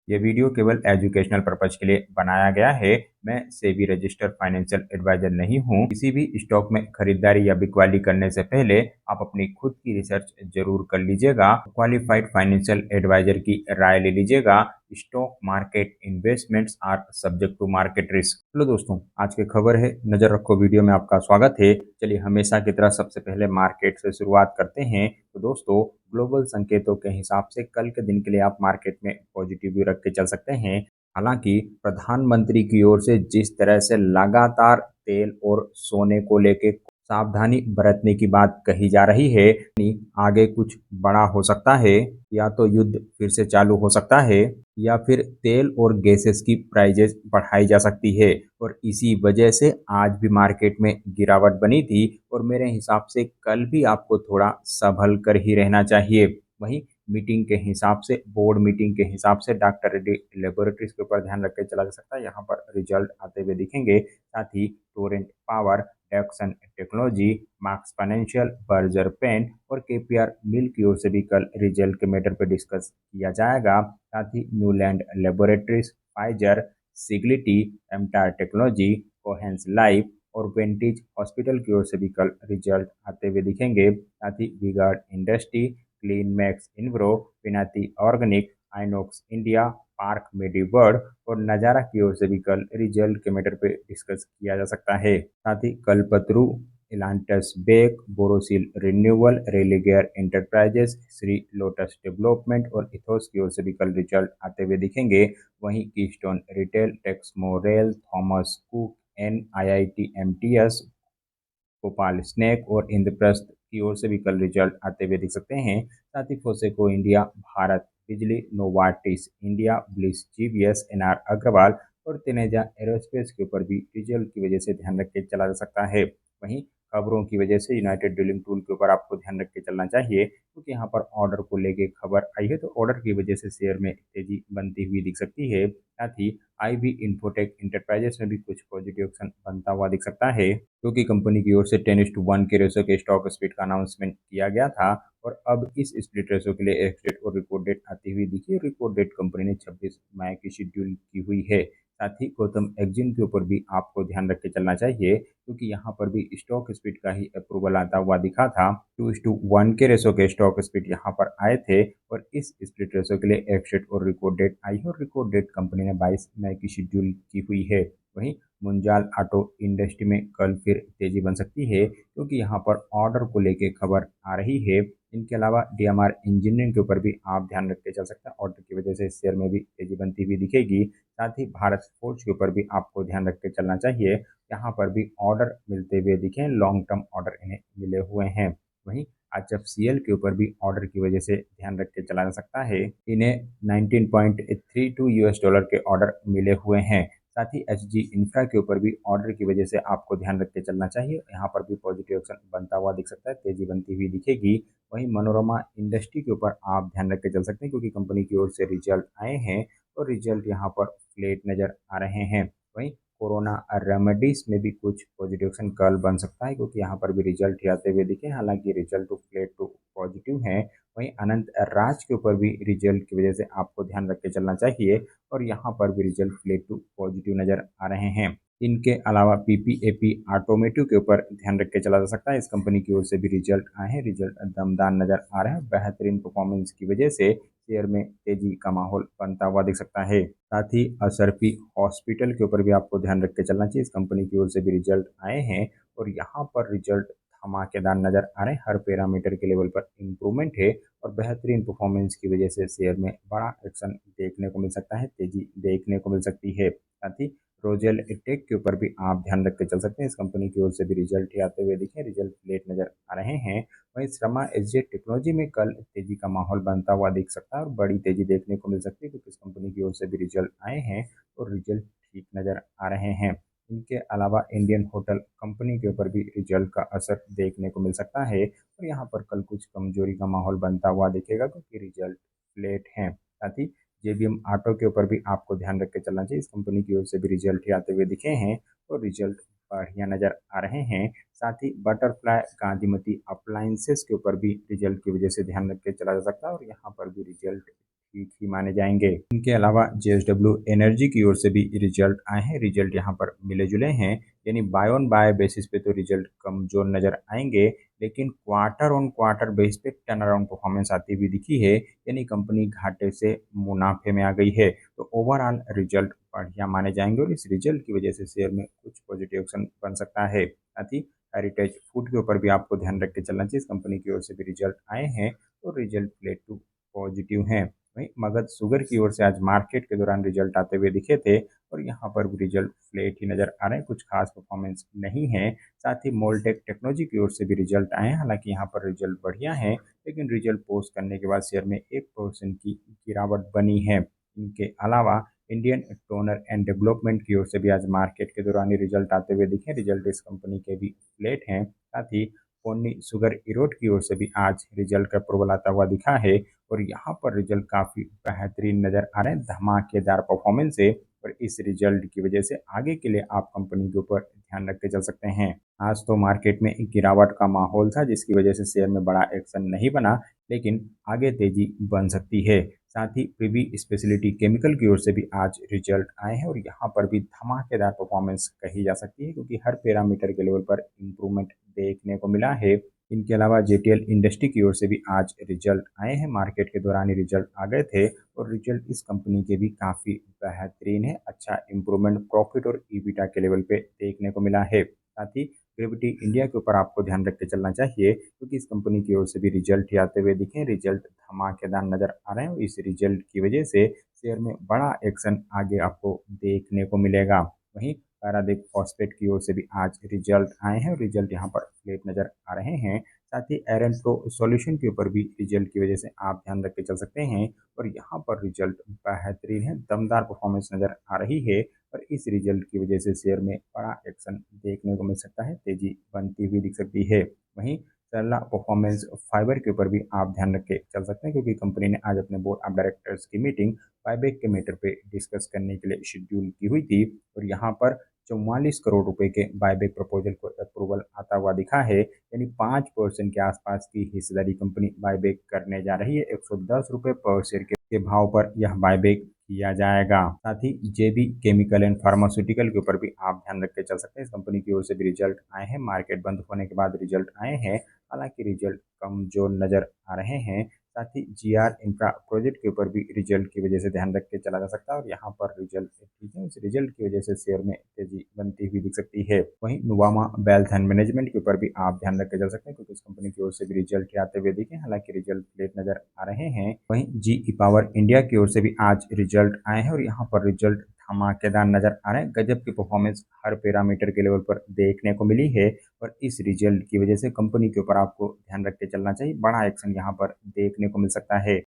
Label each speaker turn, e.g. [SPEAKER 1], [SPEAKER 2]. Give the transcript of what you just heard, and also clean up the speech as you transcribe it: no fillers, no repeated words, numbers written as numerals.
[SPEAKER 1] ये वीडियो केवल educational purpose के लिए बनाया गया है। मैं सेबी रजिस्टर्ड फाइनेंशियल एडवाइजर नहीं हूँ। किसी भी स्टॉक में खरीदारी या बिकवाली करने से पहले आप अपनी खुद की रिसर्च जरूर कर लीजिएगा। क्वालिफाइड फाइनेंशियल एडवाइजर की राय ले लीजिएगा। Stock market investments are subject to market risk. चलो दोस्तों, आज की खबर है, नजर रखो वीडियो में आपका स्वागत है। चलिए हमेशा की तरह सबसे पहले मार्केट से शुरुआत करते हैं। तो दोस्तों, ग्लोबल संकेतों के हिसाब से कल के दिन के लिए आप मार्केट में पॉजिटिव व्यू रख के चल सकते हैं। हालांकि प्रधानमंत्री की ओर से जिस तरह से लगातार तेल और सोने को लेके सावधानी बरतने की बात कही जा रही है, आगे कुछ बड़ा हो सकता है। या तो युद्ध फिर से चालू हो सकता है, या फिर तेल और गैसेस की प्राइजेस बढ़ाई जा सकती है। और इसी वजह से आज भी मार्केट में गिरावट बनी थी। और मेरे हिसाब से कल भी आपको थोड़ा संभल कर ही रहना चाहिए। वहीं मीटिंग के हिसाब से, बोर्ड मीटिंग के हिसाब से डॉक्टर रेड्डी लेबोरेटरीज के ऊपर ध्यान रख के चला जा सकता है। यहाँ पर रिजल्ट आते हुए दिखेंगे। साथ ही Torrent Power, Dixon Technology, Marks Financial, Berger Paint और केपीआर मिल की ओर से भी कल रिजल्ट के मैटर पर डिस्कस किया जाएगा। साथ ही Newland Laboratories, Pfizer, Cigniti, MTAR Technology, Cohance Life और वेंटिज हॉस्पिटल की ओर से भी कल रिजल्ट आते हुए दिखेंगे। साथ ही V Guard Industry, Clean Max Enviro, पिनाती Organic, Inox India, Park Mediworld और नजारा की ओर से भी कल रिजल्ट के मैटर पे डिस्कस किया जा सकता है। साथ ही Kalpataru, Elantas Beck, Borosil Renewal, Religare Enterprises, Shri Lotus Development और इथोस की ओर से भी कल रिजल्ट आते हुए दिखेंगे। वहीं Keystone Retail, Texmaco Rail, Thomas Cook, NIIT MTS, Bhopal snack और इंद्रप्रस्थ की ओर से भी कल रिजल्ट आते हुए दिख सकते हैं। साथ ही फोसेको India, Bharat Bijlee, Novartis India, Bliss GVS, NR Agarwal और तेनेजा एरोस्पेस के ऊपर भी रिजल्ट की वजह से ध्यान रख के चला जा सकता है। वहीं खबरों की वजह से यूनाइटेड ड्रिलिंग टूल के ऊपर आपको ध्यान रख के चलना चाहिए, क्योंकि यहाँ पर ऑर्डर को लेके खबर आई है, तो ऑर्डर की वजह से शेयर में तेजी बनती हुई दिख सकती है। साथ ही IB इन्फोटेक इंटरप्राइजेस में भी कुछ पॉजिटिव एक्शन बनता हुआ दिख सकता है, क्योंकि कंपनी की ओर से 10:1 के रेशो के स्टॉक स्प्लिट का अनाउंसमेंट किया गया था। और अब इस स्प्लिट रेशो के लिए एक्स डेट और रिपोर्ट डेट आती हुई दिखी। रिपोर्ट डेट कंपनी ने 26 मई की शेड्यूल की हुई है। साथ ही गौतम एक्जिन के ऊपर भी आपको ध्यान रख के चलना चाहिए, क्योंकि यहाँ पर भी स्टॉक स्प्लिट का ही अप्रूवल आता हुआ दिखा था। 2:1 के रेशो के स्टॉक स्प्लिट यहाँ पर आए थे। और इस स्प्लिट रेशो के लिए एक्स डेट और रिकॉर्ड डेट आई है, और रिकॉर्ड डेट कंपनी ने 22 मई की शेड्यूल की हुई है। वहीं मुंजाल ऑटो इंडस्ट्री में कल फिर तेजी बन सकती है, क्योंकि यहाँ पर ऑर्डर को लेके खबर आ रही है। इनके अलावा DMR इंजीनियरिंग के ऊपर भी आप ध्यान रख के चल सकते हैं। ऑर्डर की वजह से शेयर में भी तेजी बनती हुई दिखेगी। साथ ही भारत फोर्ज के ऊपर भी आपको ध्यान रख के चलना चाहिए। यहाँ पर भी ऑर्डर मिलते हुए दिखे, लॉन्ग टर्म ऑर्डर इन्हें मिले हुए हैं। वहीं HFCL के ऊपर भी ऑर्डर की वजह से ध्यान रख के चला जा सकता है। इन्हें 19.32 US डॉलर के ऑर्डर मिले हुए हैं। साथ ही HG इंफ्रा के ऊपर भी ऑर्डर की वजह से आपको ध्यान रख के चलना चाहिए। यहाँ पर भी पॉजिटिव एक्शन बनता हुआ दिख सकता है, तेजी बनती हुई दिखेगी। वहीं मनोरमा इंडस्ट्री के ऊपर आप ध्यान रख के चल सकते हैं, क्योंकि कंपनी की ओर से रिजल्ट आए हैं और रिजल्ट यहाँ पर फ्लेट नजर आ रहे हैं। वहीं कोरोना रेमेडीज में भी कुछ पॉजिटिव एक्शन कल बन सकता है, क्योंकि यहाँ पर भी रिजल्ट ही आते हुए दिखे। हालांकि result to flat to positive है। वहीं अनंत राज के ऊपर भी रिजल्ट की वजह से आपको ध्यान रख के चलना चाहिए, और यहाँ पर भी रिजल्ट फ्लेट टू पॉजिटिव नजर आ रहे हैं। इनके अलावा PPAP ऑटोमेटिव के ऊपर ध्यान रख के चला जा सकता है। इस कंपनी की ओर से भी रिजल्ट आए हैं, रिजल्ट दमदार नजर आ रहे हैं। बेहतरीन परफॉर्मेंस की वजह से शेयर में तेजी का माहौल बनता हुआ दिख सकता है। साथ ही असरफी हॉस्पिटल के ऊपर भी आपको ध्यान रख के चलना चाहिए। इस कंपनी की ओर से भी रिजल्ट आए हैं, और यहाँ पर रिजल्ट धमाकेदार नजर आ रहे हैं। हर पैरामीटर के लेवल पर इंप्रूवमेंट है, और बेहतरीन परफॉर्मेंस की वजह से शेयर में बड़ा एक्शन देखने को मिल सकता है, तेजी देखने को मिल सकती है। साथ ही रोजेल टेक के ऊपर भी आप ध्यान रख के चल सकते हैं। इस कंपनी की ओर से भी रिजल्ट ही आते हुए दिखे, रिजल्ट लेट नजर आ रहे हैं। वहीं श्रमा SJ टेक्नोलॉजी में कल तेजी का माहौल बनता हुआ दिख सकता है, और बड़ी तेजी देखने को मिल सकती है, क्योंकि इस कंपनी की ओर से भी रिजल्ट आए हैं और रिजल्ट ठीक नजर आ रहे हैं। इनके अलावा इंडियन होटल कंपनी के ऊपर भी रिजल्ट का असर देखने को मिल सकता है, और यहाँ पर कल कुछ कमजोरी का माहौल बनता हुआ दिखेगा, क्योंकि रिजल्ट लेट हैं। साथ ही JBM ऑटो के ऊपर भी आपको ध्यान रख के चलना चाहिए। इस कंपनी की ओर से भी रिजल्ट ही आते हुए दिखे हैं, और रिजल्ट बढ़िया नजर आ रहे हैं। साथ ही बटरफ्लाई गांधीमती अप्लायंसेस के ऊपर भी रिजल्ट की वजह से ध्यान रख के चला जा सकता है, और यहाँ पर भी रिजल्ट ठीक ही माने जाएंगे। इनके अलावा जेएसडब्ल्यू एनर्जी की ओर से भी रिजल्ट आए हैं। रिजल्ट यहाँ पर मिले जुले हैं, यानी बाय ऑन बाय बेसिस पे तो रिजल्ट कमजोर नजर आएंगे, लेकिन क्वार्टर ऑन क्वार्टर बेस पे टर्न अराउंड परफॉर्मेंस आती हुई दिखी है, यानी कंपनी घाटे से मुनाफे में आ गई है। तो ओवरऑल रिजल्ट बढ़िया माने जाएंगे और इस रिजल्ट की वजह से शेयर में कुछ पॉजिटिव एक्शन बन सकता है। साथ ही हेरिटेज फूड के ऊपर भी आपको ध्यान रख के चलना चाहिए। इस कंपनी की ओर से भी रिजल्ट आए हैं और रिजल्ट फ्लेट टू पॉजिटिव हैं। वहीं मगध शुगर की ओर से आज मार्केट के दौरान रिजल्ट आते हुए दिखे थे और यहाँ पर भी रिजल्ट फ्लेट ही नजर आ रहे हैं, कुछ खास परफॉर्मेंस नहीं है। साथ ही मोलटेक टेक्नोलॉजी की ओर से भी रिजल्ट आए हैं, हालांकि यहाँ पर रिजल्ट बढ़िया है, लेकिन रिजल्ट पोस्ट करने के बाद शेयर में 1% की गिरावट बनी है। इनके अलावा इंडियन टोनर एंड डेवलपमेंट की ओर से भी आज मार्केट के दौरान ही रिजल्ट आते हुए दिखे। रिजल्ट इस कंपनी के भी फ्लेट हैं। साथ ही पोन्नी शुगर इरोड की ओर से भी आज रिजल्ट का अप्रूवल आता हुआ दिखा है और यहाँ पर रिजल्ट काफी बेहतरीन नजर आ रहे हैं, धमाकेदार परफॉर्मेंस है। और इस रिजल्ट की वजह से आगे के लिए आप कंपनी के ऊपर ध्यान रख के चल सकते हैं। आज तो मार्केट में एक गिरावट का माहौल था, जिसकी वजह से शेयर में बड़ा एक्शन नहीं बना, लेकिन आगे तेजी बन सकती है। साथ ही पीवी स्पेशलिटी केमिकल की ओर से भी आज रिजल्ट आए हैं और यहाँ पर भी धमाकेदार परफॉर्मेंस कही जा सकती है, क्योंकि हर पैरामीटर के लेवल पर इंप्रूवमेंट देखने को मिला है। इनके अलावा जेटीएल इंडस्ट्री की ओर से भी आज रिजल्ट आए हैं। मार्केट के दौरान ही रिजल्ट आ गए थे और रिजल्ट इस कंपनी के भी काफ़ी बेहतरीन है। अच्छा इंप्रूवमेंट प्रॉफिट और ईबिटा के लेवल पे देखने को मिला है। साथ ही ग्रेविटी इंडिया के ऊपर आपको ध्यान रख के चलना चाहिए, क्योंकि इस कंपनी की ओर से भी रिजल्ट ही आते हुए दिखे। रिजल्ट धमाकेदार नजर आ रहे हैं और इस रिजल्ट की वजह से शेयर में बड़ा एक्शन आगे आपको देखने को मिलेगा। वहीं पारादीप फॉस्फेट की ओर से भी आज रिजल्ट आए हैं और रिजल्ट यहाँ पर फ्लेट नजर आ रहे हैं। साथ ही एरन प्रो सॉल्यूशन के ऊपर भी रिजल्ट की वजह से आप ध्यान रख के चल सकते हैं और यहाँ पर रिजल्ट बेहतरीन है, दमदार परफॉर्मेंस नजर आ रही है और इस रिजल्ट की वजह से शेयर में बड़ा एक्शन देखने को मिल सकता है, तेजी बनती हुई दिख सकती है। वहीं सरला परफॉर्मेंस फाइबर के ऊपर भी आप ध्यान रख के चल सकते हैं, क्योंकि कंपनी ने आज अपने बोर्ड ऑफ डायरेक्टर्स की मीटिंग बायबैक के मैटर पे डिस्कस करने के लिए शेड्यूल की हुई थी और यहाँ पर 44 करोड़ रुपए के बायबैक प्रपोजल को अप्रूवल आता हुआ दिखा है, यानी 5% के आसपास की हिस्सेदारी कंपनी बायबैक करने जा रही है। 110 रुपए पर शेयर के भाव पर यह बायबैक किया जाएगा। साथ ही जेबी केमिकल एंड फार्मास्यूटिकल के ऊपर भी आप ध्यान रख के चल सकते हैं। इस कंपनी की ओर से भी रिजल्ट आए हैं, मार्केट बंद होने के बाद रिजल्ट आए हैं, हालांकि रिजल्ट कमजोर नजर आ रहे हैं। साथ ही जीआर इंफ्रा प्रोजेक्ट के ऊपर भी रिजल्ट की वजह से ध्यान रख के चला जा सकता है और यहाँ पर रिजल्ट ठीक है, उस रिजल्ट की वजह से शेयर में तेजी बनती हुई दिख सकती है। वहीं नुवामा वेल्थ एंड मैनेजमेंट के ऊपर भी आप ध्यान रख के चल सकते हैं, क्योंकि इस कंपनी की ओर से भी रिजल्ट आते हुए दिखे, हालांकि रिजल्ट लेट नजर आ रहे हैं। वहीं जीई पावर इंडिया की ओर से भी आज रिजल्ट आए हैं और यहाँ पर रिजल्ट धमाकेदार नजर आ रहे हैं। गजब की परफॉर्मेंस हर पैरामीटर के लेवल पर देखने को मिली है और इस रिजल्ट की वजह से कंपनी के ऊपर आपको ध्यान रख के चलना चाहिए, बड़ा एक्शन यहाँ पर देखने को मिल सकता है।